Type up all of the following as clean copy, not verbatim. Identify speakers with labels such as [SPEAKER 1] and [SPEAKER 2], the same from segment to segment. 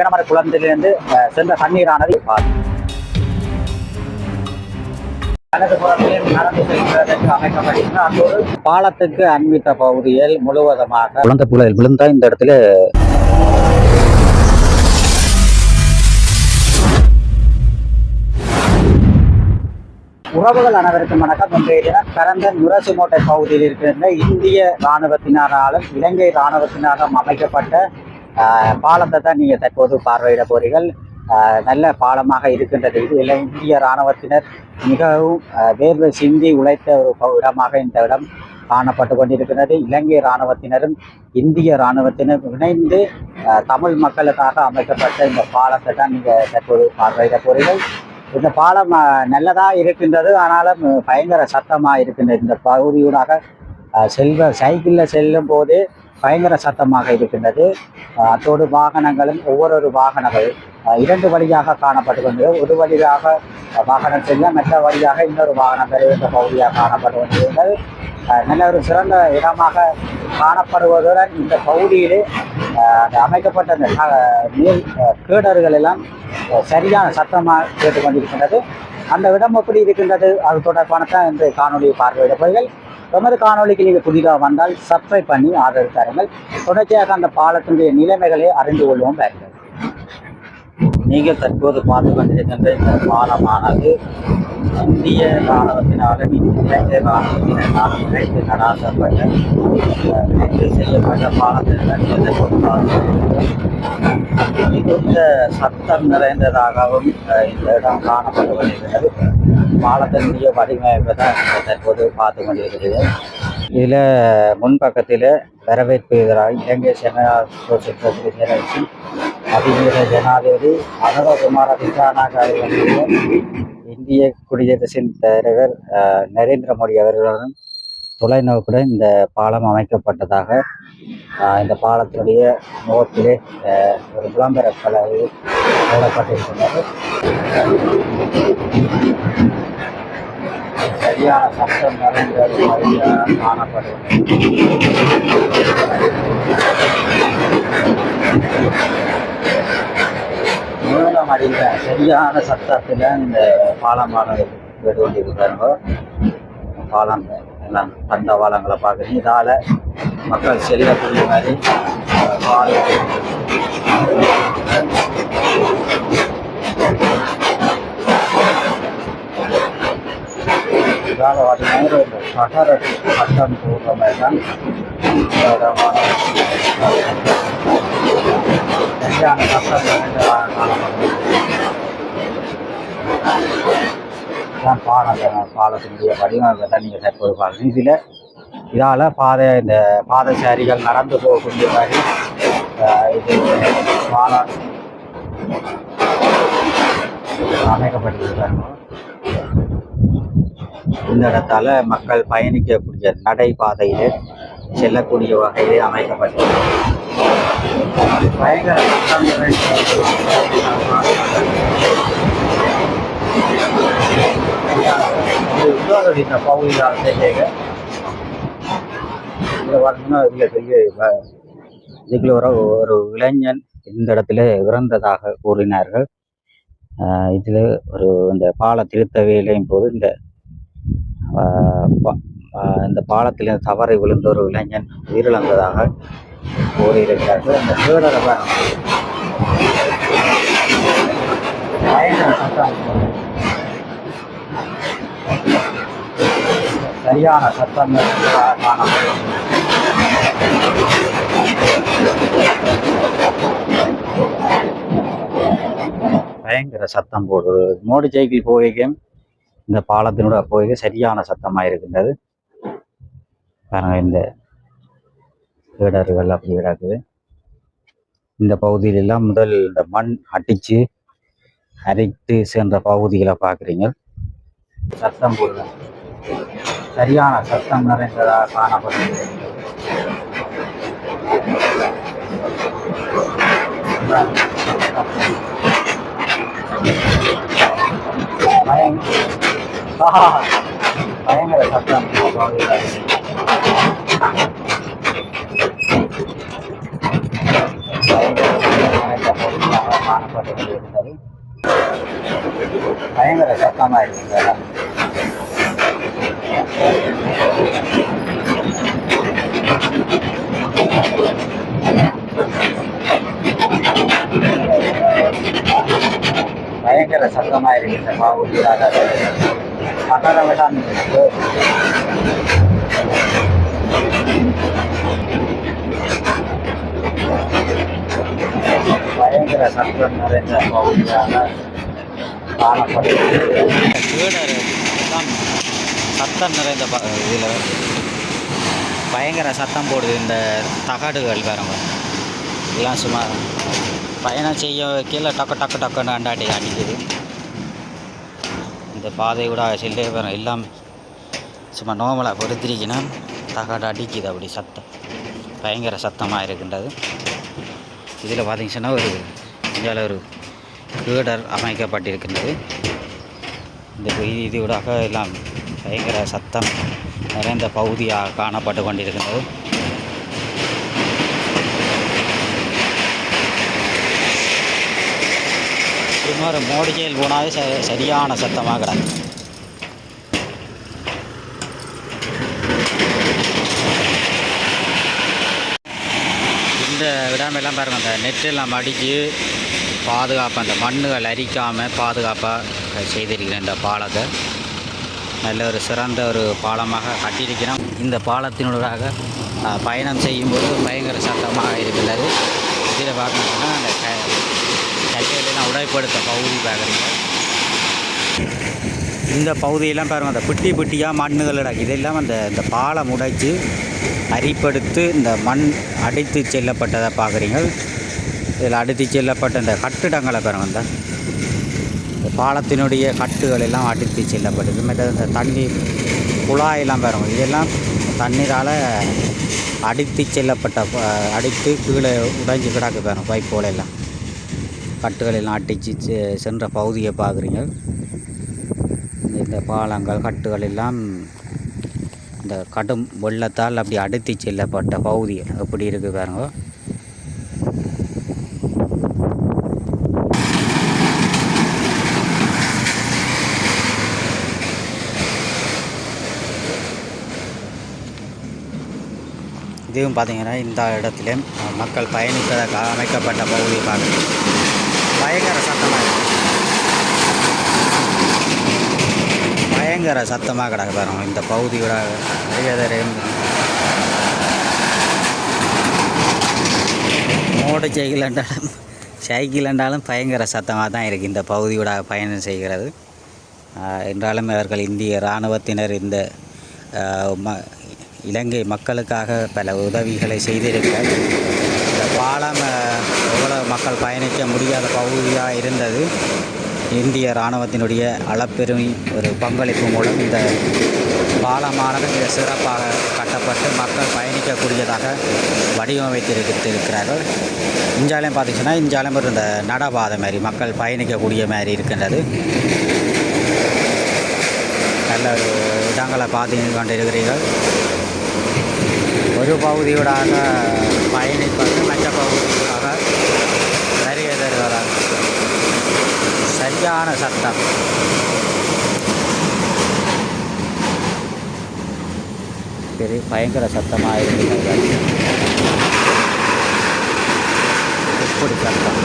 [SPEAKER 1] வீரமர குளத்திலிருந்து சென்ற தண்ணீரானது பாலத்துக்கு அண்மித்த பகுதியில் முழுவதுமாக குழந்தை புயல் விழுந்த இந்த இடத்துல உறவுகள் அனைவருக்கும் வணக்கம். இன்றைய தினம் கரந்தன் முரசுமோட்டை பகுதியில் இருக்கின்ற இந்திய இராணுவத்தினராலும் இலங்கை இராணுவத்தினராலும் அமைக்கப்பட்ட பாலத்தை தான் நீங்கள் தற்போது பார்வையிட போறீர்கள். நல்ல பாலமாக இருக்கின்றது. இது இந்திய இராணுவத்தினர் மிகவும் வேர்வை சிந்தி உழைத்த ஒரு இடமாக இந்த இடம் காணப்பட்டு கொண்டிருக்கிறது. இலங்கை இராணுவத்தினரும் இந்திய இராணுவத்தினரும் இணைந்து தமிழ் மக்களுக்காக அமைக்கப்பட்ட இந்த பாலத்தை தான் நீங்கள் தற்போது பார்வையிட போறீர்கள். இந்த பாலம் நல்லதா இருக்கின்றது, ஆனாலும் பயங்கர சத்தமாக இருக்கின்றது. இந்த பகுதியூடாக சைக்கிளில் செல்லும் போது பயங்கர சத்தமாக இருக்கின்றது. அத்தோடு வாகனங்களும் ஒவ்வொரு வாகனங்கள் இரண்டு வழியாக காணப்பட்டு கொண்டிருக்கிறது. ஒரு வழியாக வாகனம் செல்ல, மற்ற வழியாக இன்னொரு வாகனம் பெறுகின்ற பகுதியாக காணப்பட்டு கொண்டிருக்கிறது. நல்ல ஒரு சிறந்த இடமாக காணப்படுவதுடன் இந்த பகுதியிலே அமைக்கப்பட்ட அந்த நீர் கேடர்கள் எல்லாம் சரியான சத்தமாக கேட்டுக்கொண்டிருக்கின்றது. அந்த இடம் எப்படி இருக்கின்றது அது தொடர்பான தான் இந்த காணொலியை பார்வையிடப்பீர்கள். எமது காணொலிக்கு நீங்கள் புதிதாக வந்தால் சப்ஸ்கிரைப் பண்ணி ஆதரவு தாருங்கள். தொடர்ச்சியாக அந்த பாலத்தினுடைய நிலைமைகளை அறிந்து கொள்வோம் பாருங்கள். நீங்கள் தற்போது பார்த்து கொண்டிருக்கின்ற இந்த பாலமானது இந்திய இராணுவத்தினாலும் இலங்கை இராணுவத்தினாலும் இணைந்து நடாத்தப்பட்ட இணைந்து செய்யப்பட்ட பாலத்தின் மிகுந்த சத்தம் நிறைந்ததாகவும் இந்த இடம் காணப்பட்டு கொண்டிருக்கிறது. பாலத்தினுடைய வடிவமைப்பை தான் தற்போது பார்த்து கொண்டிருக்கிறது. இதில் முன்பக்கத்தில் வரவேற்பு எதிராக இலங்கை ஜனாதிபதி அதிபீர ஜனாதிபதி அனுரகுமார திசாநாயக்க இந்திய குடியரசின் தலைவர் நரேந்திர மோடி அவர்களுடன் தொலைநோக்குடன் இந்த பாலம் அமைக்கப்பட்டதாக இந்த பாலத்தினுடைய முகத்திலே ஒரு விளம்பர பலகை போடப்பட்டிருக்கின்றது. சரியான சட்டம் நிறைந்த காணப்படுகிறது. மூலம் அடிந்த சரியான சத்தத்தில் இந்த பாலமானது கேட்டு கொண்டிருக்கிறாங்க. பாலம் எல்லாம் தந்த பாலங்களை பார்க்குறீங்க. இதால் மக்கள் செல்லக்கூடிய மாதிரி பாலம் இதால் பார்த்தீங்கன்னா இந்த சகர சட்டம் போடுற மாதிரி தான் சரியான சட்டம் காணப்படுகிறது. பாலத்தினுடைய வடிவமைப்பை தான் நீங்கள் தற்போது பார்க்கணும். இதால் இந்த பாதசாரிகள் நடந்து போகக்கூடிய மாதிரி இது பாலம் அமைக்கப்பட்டிருக்காங்க. இந்த இடத்தால் மக்கள் பயணிக்கக்கூடிய நடைபாதையில் செல்லக்கூடிய வகையிலே அமைக்கப்பட்டிருக்கிறது. பயங்கர இந்த பகுதியில் செய்ய பார்த்தீங்கன்னா இதில் பெரிய இதுக்குள்ள ஒரு இளைஞன் இந்த இடத்துல இறந்ததாக கூறினார்கள். இதில் இந்த பால திருத்த வேலையும் போது இந்த பாலத்தில் தவறி விழுந்த ஒரு இளைஞன் உயிரிழந்ததாக கூறியிருக்கிறார்கள். அந்த கேடரை சரியான சத்தம் காணப்படும். பயங்கர சத்தம் போடுறது. மோடி சைக்கிள் போகைக்கும் இந்த பாலத்தினோட போக சரியான சத்தமாக இருக்கின்றது. பாருங்க, இந்த கேடர்கள் அப்படி கிடக்குது. இந்த பகுதியிலெல்லாம் முதல் இந்த மண் அடித்து அரைத்து சென்ற பகுதிகளை பார்க்குறீங்க. சத்தம் போடுவேன் சரியான சத்தம் நிறைந்ததாக காணப்படுகிறது. பயங்கர சத்தம் சத்தமாக இருக்குது. பயங்கர சத்தமாக இருக்கு இந்த பாவூட்டியாக மகரவெல்லாம் இருக்கு. பயங்கர சத்தம் நிறைந்த பகுதியாக காணப்படுகிறது. சத்தம் நிறைந்த இதில் பயங்கர சத்தம் போடுது. இந்த தகடுகள் பாருங்க எல்லாம் சும்மா பயணம் செய்ய கீழே டக்கு டக்கு டக்குன்னு அண்டாட்டி அடிக்குது. இந்த பாதை கூட செல்லே வரும் எல்லாம் சும்மா நோமலாக பொறுத்திருக்குன்னா தகடு அடிக்குது. அப்படி சத்தம் பயங்கர சத்தமாக இருக்கின்றது. இதில் பார்த்தீங்கன்னா ஒரு இந்தியாவில் ஒரு கேடர் அமைக்கப்பட்டிருக்கின்றது. இந்த இது ஊடாக எல்லாம் பயங்கர சத்தம் நிறைந்த பகுதியாக காணப்பட்டு கொண்டிருக்கின்றது. இன்னொரு மோடிக்கையில் போனாலே சரியான சத்தமாக கிடக்கு. இந்த இடமெல்லாம் பாருங்கள், அந்த நெட்டெல்லாம் அடித்து பாதுகாப்பாக அந்த மண்ணுகள் அரிக்காமல் பாதுகாப்பாக செய்திருக்கிறேன். இந்த பாலத்தை நல்ல ஒரு சிறந்த ஒரு பாலமாக கட்டியிருக்கிறோம். இந்த பாலத்தினூடாக பயணம் செய்யும்போது பயங்கர சத்தமாக இருக்கின்றது. இதில் பார்க்கணுன்னா அந்த கைகளெல்லாம் உடைப்படுத்த பகுதி பார்க்குறீங்க. இந்த பகுதியெல்லாம் பாருங்கள், அந்த பிட்டி பிட்டியாக மண்ணுகள் இதெல்லாம் இந்த பாலம் உடைத்து அரிப்படுத்து இந்த மண் அடித்து செல்லப்பட்டதை பார்க்குறீங்க. இதில் அடித்து செல்லப்பட்ட இந்த கட்டிடங்களை பாருங்கள், இந்த பாலத்தினுடைய கட்டுகள் எல்லாம் அடித்து செல்லப்பட்டது. மற்ற இந்த தண்ணீர் குழாயெல்லாம் பாருங்கள், இதெல்லாம் தண்ணீரால் அடித்து செல்லப்பட்ட அடித்து கீழே உடைஞ்சி கிடக்கு பாருங்கள். பைப்போல எல்லாம் கட்டுகள் எல்லாம் அடித்து சென்ற பகுதியை பார்க்குறீங்க. இந்த பாலங்கள் கட்டுகள் எல்லாம் இந்த கடும் வெள்ளத்தால் அப்படி அடித்து செல்லப்பட்ட பகுதி எப்படி இருக்குது பாருங்க. இதுவும் பார்த்தீங்கன்னா இந்த இடத்துல மக்கள் பயணிப்பதற்காக அமைக்கப்பட்ட பகுதியை பார்க்குறேன். பயங்கர சத்தமாக இருக்குது. பயங்கர சத்தமாக கிடக்கு பாருங்க. இந்த பகுதியோட மோட சைக்கிள் என்றாலும் பயங்கர சத்தமாக தான் இருக்குது இந்த பகுதியோட பயணம் செய்கிறது. என்றாலும் அவர்கள் இந்திய இராணுவத்தினர் இந்த இலங்கை மக்களுக்காக பல உதவிகளை செய்திருக்கிறார். இந்த பாலம் எவ்வளோ மக்கள் பயணிக்க முடியாத பகுதியாக இருந்தது. இந்திய இராணுவத்தினுடைய அளப்பெருமை ஒரு பங்களிப்பு மூலம் இந்த பாலமானது மிக சிறப்பாக கட்டப்பட்டு மக்கள் பயணிக்கக்கூடியதாக வடிவமைத்திருக்கிறார்கள். இஞ்சாலையும் பார்த்திங்கன்னா இஞ்சாலையும் ஒரு இந்த நடபாதை மாதிரி மக்கள் பயணிக்கக்கூடிய மாதிரி இருக்கின்றது. நல்ல ஒரு இடங்களை பார்த்து கொண்டிருக்கிறீர்கள். ஒரு பகுதியூடாக பயணிப்பது மற்ற பகுதியூடாக வருகை தருவதாக சரியான சத்தம். சரி, பயங்கர சத்தமாக இருக்கிறது. எப்படி சத்தம்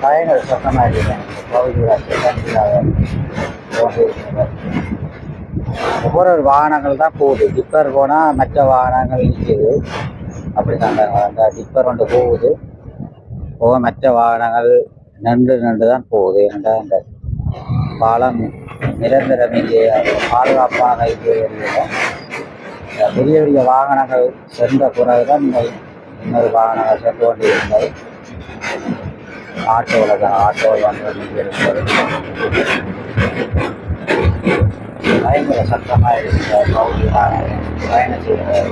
[SPEAKER 1] பயங்கர சத்தமாக இருக்கிறேன். ஒவ்வொரு வாகனங்கள் தான் போகுது. டிப்பர் போனால் மற்ற வாகனங்கள் நிற்கிது. அப்படி தாங்க அந்த டிப்பர் ஒன்று போகுது. போக மற்ற வாகனங்கள் நின்று தான் போகுது. ஏன்னா அந்த பாலம் நிரந்தரம் இங்கே பாதுகாப்பான இது பெரிய பெரிய வாகனங்கள் சென்ற பிறகுதான் இன்னொரு வாகனங்கள் சென்று கொண்டு இருந்தது. ஆட்டோவில் தான் ஆட்டோவில் வந்து இருந்தது. பயங்கர சத்தமாக இருக்கிற பகுதியாக பயணம் செய்கிறது.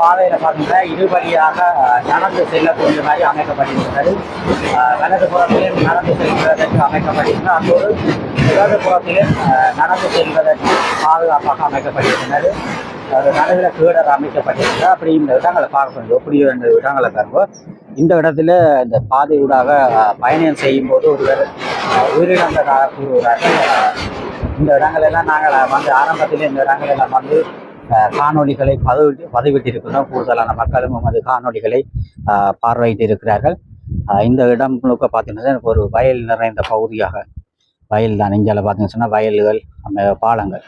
[SPEAKER 1] பாதையில பார்த்தீங்கன்னா இருவழியாக நடந்து செல்லக்கூடிய மாதிரி அமைக்கப்பட்டிருக்கிறது. வலது புறத்திலே நடந்து செல்வதற்கு அமைக்கப்பட்டிருக்கிறது. அதோடு இடது புறத்திலே நடந்து செல்வதற்கு பாதுகாப்பாக அமைக்கப்பட்டிருக்கிறது. அது நடுவில் கீழர் அமைக்கப்பட்டிருக்கிறது. அப்படி இந்த இடங்களை பார்க்கணும். எப்படி ரெண்டு இடங்களை தருவோம். இந்த இடத்துல இந்த பாதை ஊடாக பயணம் செய்யும் போது ஒருவர் உயிரிழந்ததாக கூறுகிறார்கள். இந்த இடங்களெல்லாம் நாங்கள் வந்து ஆரம்பத்தில் இந்த இடங்களெல்லாம் வந்து காணொலிகளை பதிவிட்டிருக்கிறோம். கூடுதலான மக்களும் நமது காணொலிகளை பார்வையிட்டு இருக்கிறார்கள். இந்த இடம் முழுக்க பார்த்தீங்கன்னா ஒரு வயல் நிறைந்த பகுதியாக வயல் தான். இந்தியாவில் பார்த்தீங்கன்னு சொன்னால் வயல்கள், பாலங்கள்.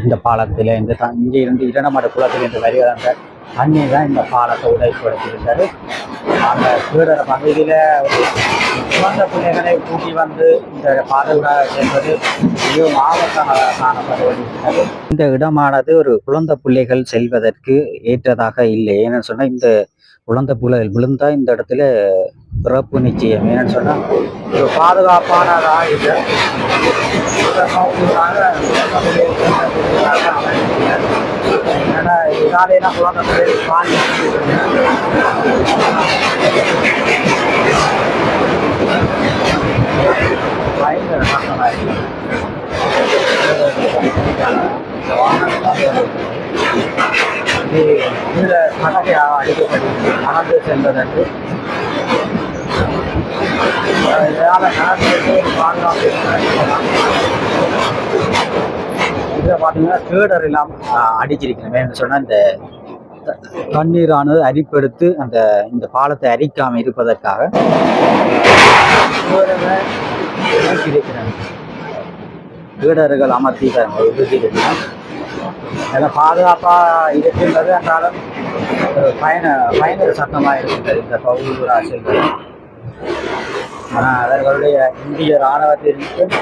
[SPEAKER 1] இந்த பாலத்தில் இந்த இங்கே இருந்து இரண்டமட குளத்தில் இருந்து வருகிற தண்ணீர் தான் இந்த பாலத்தை உடைப்படுத்தியிருந்தது. அந்த கீழற பகுதியில் ஒரு குழந்தை பிள்ளைகளை கூட்டி வந்து இந்த பாதையூடாக செல்வது மிகவும் ஆபத்தாக காணப்படுகிறது. இந்த இடமானது ஒரு குழந்தை பிள்ளைகள் செல்வதற்கு ஏற்றதாக இல்லை. ஏன்னு சொன்னால் இந்த குழந்தை பிள்ளைகள் விழுந்தால் இந்த இடத்துல பிறப்பு நிச்சயம். ஏன்னு சொன்னால் ஒரு பாதுகாப்பானதாக இல்லை. ஏன்னா இதாலேனா குழந்தை பிள்ளைகள் பாதி பயங்கர கஷ்டமாக இருக்கு. இந்த கணக்கை அடிக்கப்பட்டு நடந்து செல்வதற்கு பாதுகாப்பு இதில் பார்த்தீங்கன்னா கேடர் எல்லாம் அடிச்சிருக்கணும். சொன்னால் இந்த தண்ணீரானது அரிப்பெடுத்து இந்த பாலத்தை அரிக்காமல் இருப்பதற்காக கீடர்கள் அமர்த்தி இருக்கிறாங்க. அதில் பாதுகாப்பாக இருக்கின்றது என்றாலும் ஒரு பயண சட்டமாக இருக்கின்றது இந்த பகுதியூரா செல்வது. ஆனால் அவர்களுடைய இந்திய இராணுவத்திற்கும்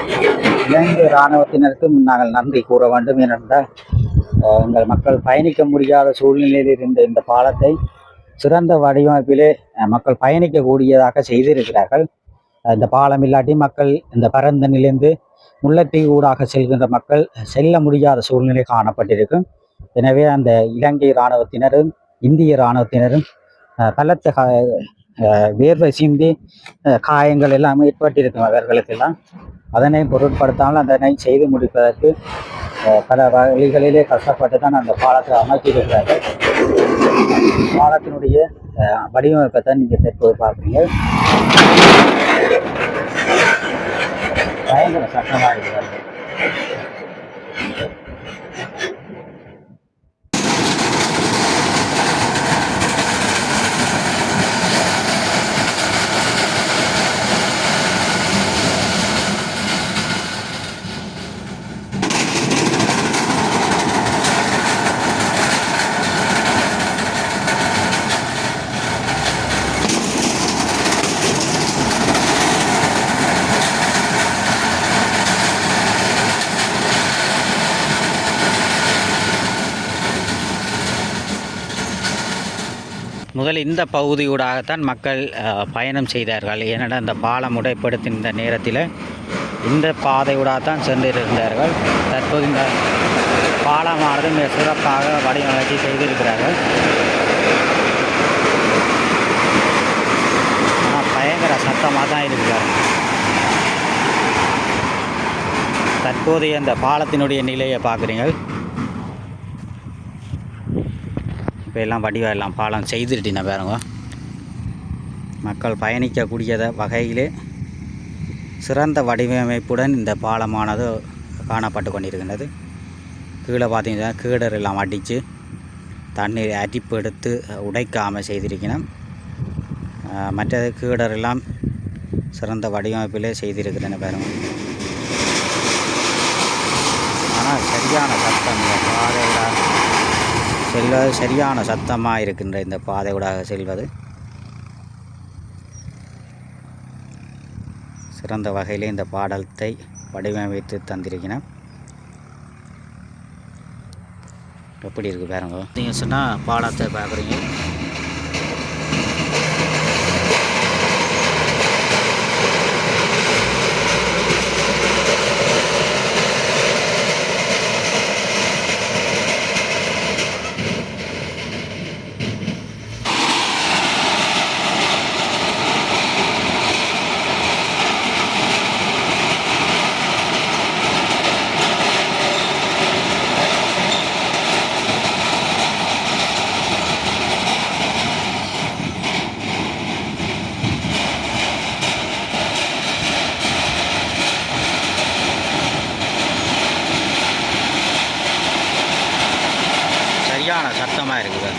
[SPEAKER 1] இலங்கை இராணுவத்தினருக்கும் நாங்கள் நன்றி கூற வேண்டும். ஏனென்றால் எங்கள் மக்கள் பயணிக்க முடியாத சூழ்நிலையில் இருந்த இந்த பாலத்தை சிறந்த வடிவமைப்பிலே மக்கள் பயணிக்கக்கூடியதாக செய்திருக்கிறார்கள். இந்த பாலம் இல்லாட்டி மக்கள் இந்த பரந்தனிலிருந்து முல்லைத்தீவு ஊடாக செல்கின்ற மக்கள் செல்ல முடியாத சூழ்நிலை காணப்பட்டிருக்கும். எனவே அந்த இலங்கை இராணுவத்தினரும் இந்திய இராணுவத்தினரும் பலத்த வேர்வை சிந்தி காயங்கள் எல்லாம் ஏற்பட்டிருக்கும் அவர்களுக்கெல்லாம். அதனை பொருட்படுத்தாமல் அதனை செய்து முடிப்பதற்கு பல வழிகளிலே கஷ்டப்பட்டு தான் அந்த பாலத்தை அமைச்சிருக்கிறார்கள். பாலத்தினுடைய வடிவமைப்பை தான் நீங்கள் தற்போது பார்க்குறீங்க. பயங்கர சட்டமாக இருக்கிறார்கள். முதல் இந்த பகுதியூடாகத்தான் மக்கள் பயணம் செய்தார்கள். ஏனென்றால் இந்த பாலம் உடைப்படுத்தின நேரத்தில் இந்த பாதையூடாகத்தான் சென்றிருந்தார்கள். தற்போது இந்த பாலமானது மிக சிறப்பாக வடிவமைத்து செய்திருக்கிறார்கள். ஆனால் பயங்கர சத்தமாக தான் இருக்கிறார். தற்போதைய அந்த பாலத்தினுடைய நிலையை பார்க்குறீங்க. இப்போ எல்லாம் வடிவாக எல்லாம் பாலம் செய்துட்டின பாருங்க. மக்கள் பயணிக்கக்கூடிய வகையிலே சிறந்த வடிவமைப்புடன் இந்த பாலமானது காணப்பட்டு கொண்டிருக்கின்றது. கீழே பார்த்தீங்கன்னா கீடர் எல்லாம் அடித்து தண்ணீர் அரிப்பு எடுத்து உடைக்காமல் செய்திருக்கணும். மற்றது கீடர் எல்லாம் சிறந்த வடிவமைப்பிலே செய்திருக்கிறேன்னு பாருங்க. ஆனால் சரியான சத்தம் இந்த பாதையூடாக செல்வது சரியான சத்தமாக இருக்கின்ற இந்த பாதையூடாக செல்வது சிறந்த வகையிலே இந்த பாடத்தை வடிவமைத்து தந்திருக்கிறேன். எப்படி இருக்குது பாருங்க. நீங்கள் சொன்னால் பாடத்தை பார்க்குறீங்க. சரியான சத்தமாக இருக்குது.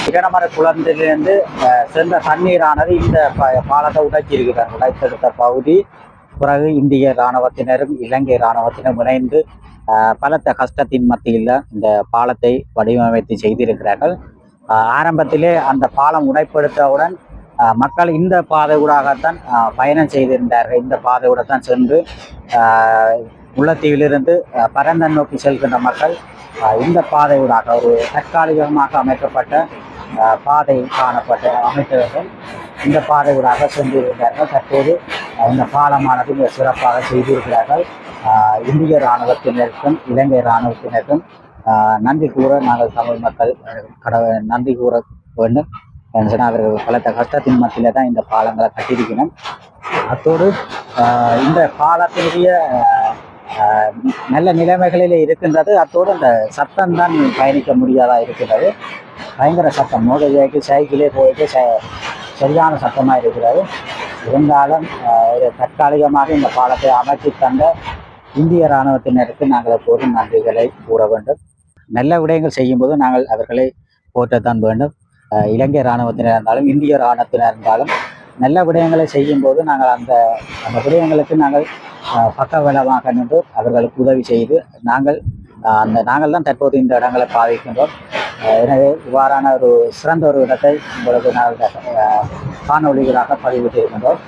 [SPEAKER 1] இடமர குளத்திலிருந்து சென்ற தண்ணீரானது இந்த பாலத்தை உடைச்சிருக்கிறார். உடைத்தெடுத்த பகுதி பிறகு இந்திய இராணுவத்தினரும் இலங்கை இராணுவத்தினரும் இணைந்து பலத்த கஷ்டத்தின் மத்தியில் இந்த பாலத்தை வடிவமைத்து செய்திருக்கிறார்கள். ஆரம்பத்திலே அந்த பாலம் உடைப்படுத்தவுடன் மக்கள் இந்த பாதையூடாகத்தான் பயணம் செய்திருந்தார்கள். இந்த பாதையூடத்தான் சென்று முல்லைத்தீவிலிருந்து பரந்தன் நோக்கி செல்கின்ற மக்கள் இந்த பாதையூடாக ஒரு தற்காலிகமாக அமைக்கப்பட்ட பாதை காணப்பட்ட அமைத்தவர்கள் இந்த பாதையூடாக சென்றிருக்கிறார்கள். தற்போது இந்த பாலமானது மிக சிறப்பாக செய்திருக்கிறார்கள். இந்திய இராணுவத்தினருக்கும் இலங்கை இராணுவத்தினருக்கும் நன்றி கூற நாங்கள் தமிழ் மக்கள் நன்றி கூற வேண்டும். அவர்கள் பலத்த கஷ்டத்தின் மத்தியில தான் இந்த பாலங்களை கட்டியிருக்கணும். அத்தோடு இந்த பாலத்தினுடைய நல்ல நிலைமைகளில் இருக்கின்றது. அத்தோடு அந்த சத்தம் தான் பயணிக்க முடியாதா இருக்கின்றது. பயங்கர சத்தம், மோதலுக்கு சைக்கிளே போயிட்டு சரியான சத்தமாக இருக்கிறது. இருந்தாலும் ஒரு தற்காலிகமாக இந்த பாலத்தை அமைத்து தந்த இந்திய இராணுவத்தினருக்கு நாங்கள் எப்போதும் நன்றிகளை கூற வேண்டும். நல்ல விடயங்கள் செய்யும்போது நாங்கள் அவர்களை போற்றத்தான் வேண்டும். இலங்கை இராணுவத்தினர் இருந்தாலும் இந்திய இராணுவத்தினர் இருந்தாலும் நல்ல விடயங்களை செய்யும்போது நாங்கள் அந்த விடயங்களுக்கு நாங்கள் பக்கபலமாக நின்று அவர்களுக்கு உதவி செய்து நாங்கள் தான் தற்போது இந்த இடங்களை பாவிக்கின்றோம். எனவே இவ்வாறான ஒரு சிறந்த ஒரு இடத்தை உங்களுக்கு நாங்கள் காணொலிகளாக பதிவிட்டிருக்கின்றோம்.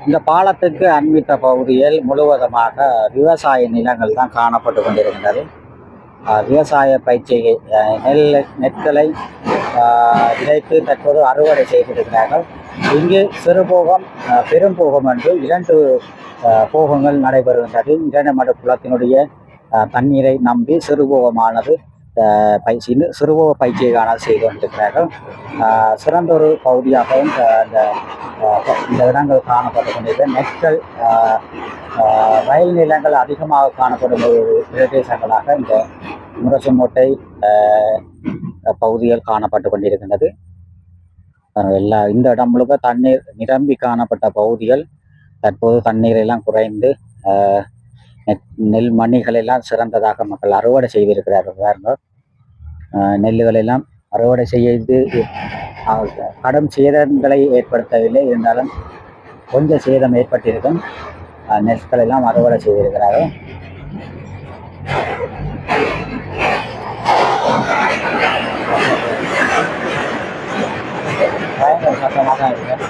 [SPEAKER 1] இந்த பாலத்துக்கு அண்மித்த பகுதியில் முழுவதுமாக விவசாய நிலங்கள் தான் காணப்பட்டு கொண்டிருக்கின்றது. விவசாய பயிற்சியை நெற்களை விதைத்து தற்போது அறுவடை செய்திருக்கிறார்கள். இங்கு சிறுபோகம் பெரும்போகம் என்று 2 போகங்கள் நடைபெறுகின்றது. இரண்டு குளத்தினுடைய தண்ணீரை நம்பி சிறுபோகமானது சிறுபோக பயிற்சியை செய்து கொண்டிருக்கிறார்கள். சிறந்த ஒரு பகுதியாகவும் இந்த இடங்கள் காணப்பட்டு கொண்டிருக்கிற நெற்கள் வயல் நிலங்கள் அதிகமாக காணப்படும் பிரதேசங்களாக இந்த முரசுமோட்டை பகுதிகள் காணப்பட்டு கொண்டிருக்கின்றது. இந்த இடம் முழுக்க தண்ணீர் நிரம்பி காணப்பட்ட பகுதிகள் தற்போது தண்ணீர் எல்லாம் குறைந்து நெல் மணிகள் எல்லாம் சிறந்ததாக மக்கள் அறுவடை செய்திருக்கிறார்கள். நெல்லுகள் எல்லாம் அறுவடை செய்து கடும் சேதங்களை ஏற்படுத்தவில்லை. இருந்தாலும் கொஞ்சம் சேதம் ஏற்பட்டிருக்கும். நெற்கள் எல்லாம் அறுவடை செய்திருக்கிறார்கள். பயங்கர சத்தமாக தான் இருக்கு.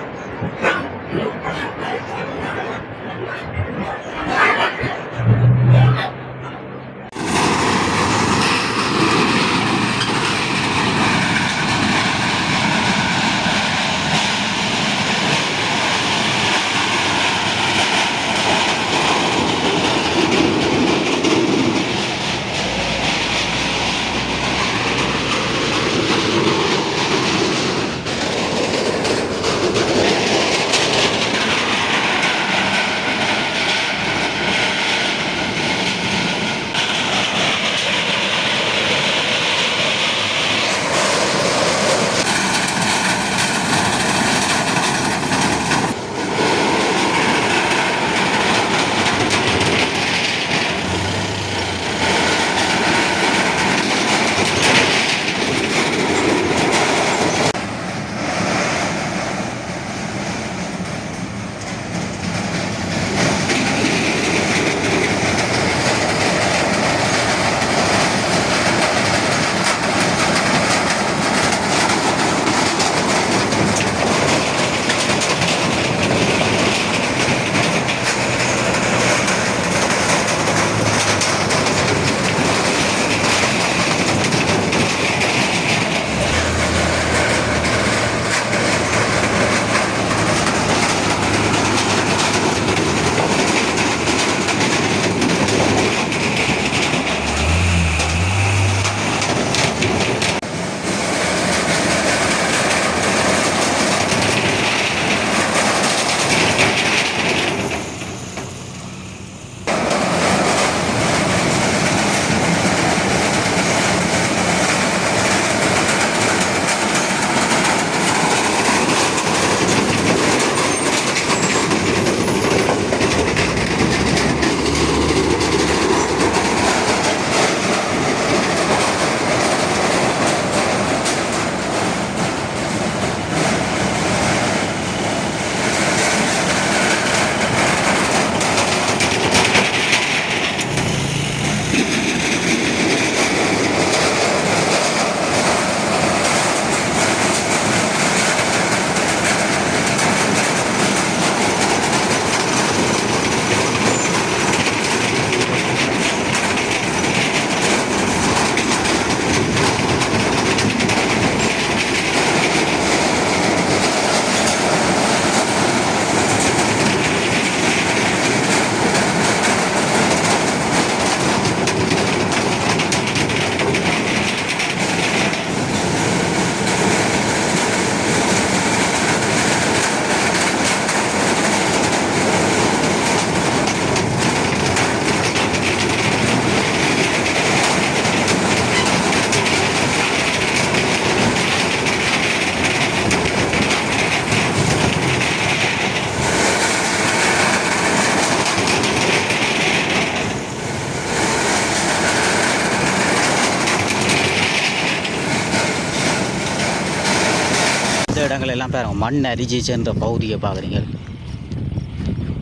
[SPEAKER 1] பகுதிகள் எல்லாம் பாருங்க, மண் அரிச்சு சென்ற பகுதியை பார்க்குறீங்க.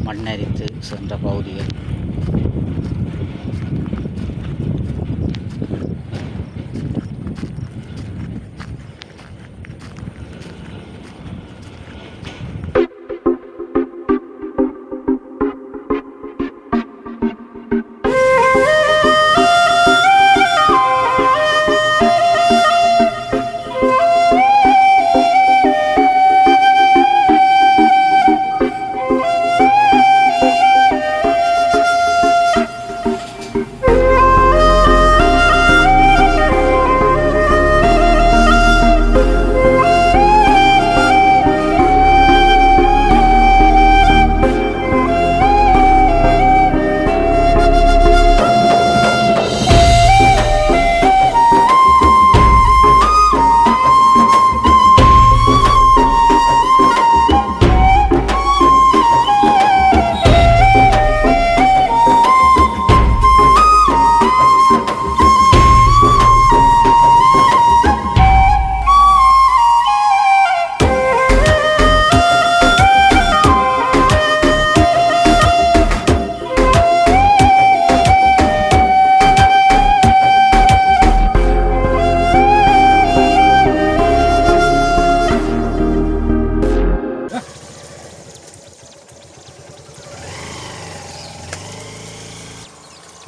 [SPEAKER 1] மண் அரித்து சென்ற பகுதிகள்.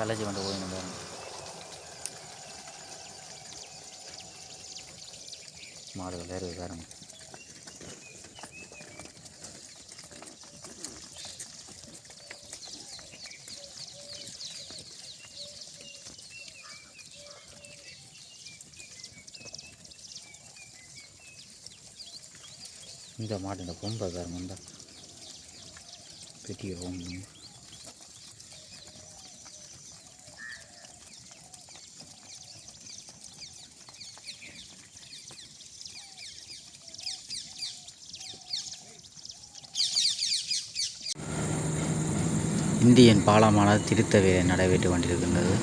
[SPEAKER 1] கலைச்சி கொண்டு போய் நம்ம மாடுகள் வேறு பாருங்க. இந்த மாட்டு இந்த கொம்பை பாருங்க, இந்த பெரிய கொம்பு. இந்தியன் பாலமானது திருத்த வேலை நடைபெற்று கொண்டிருக்கின்றது.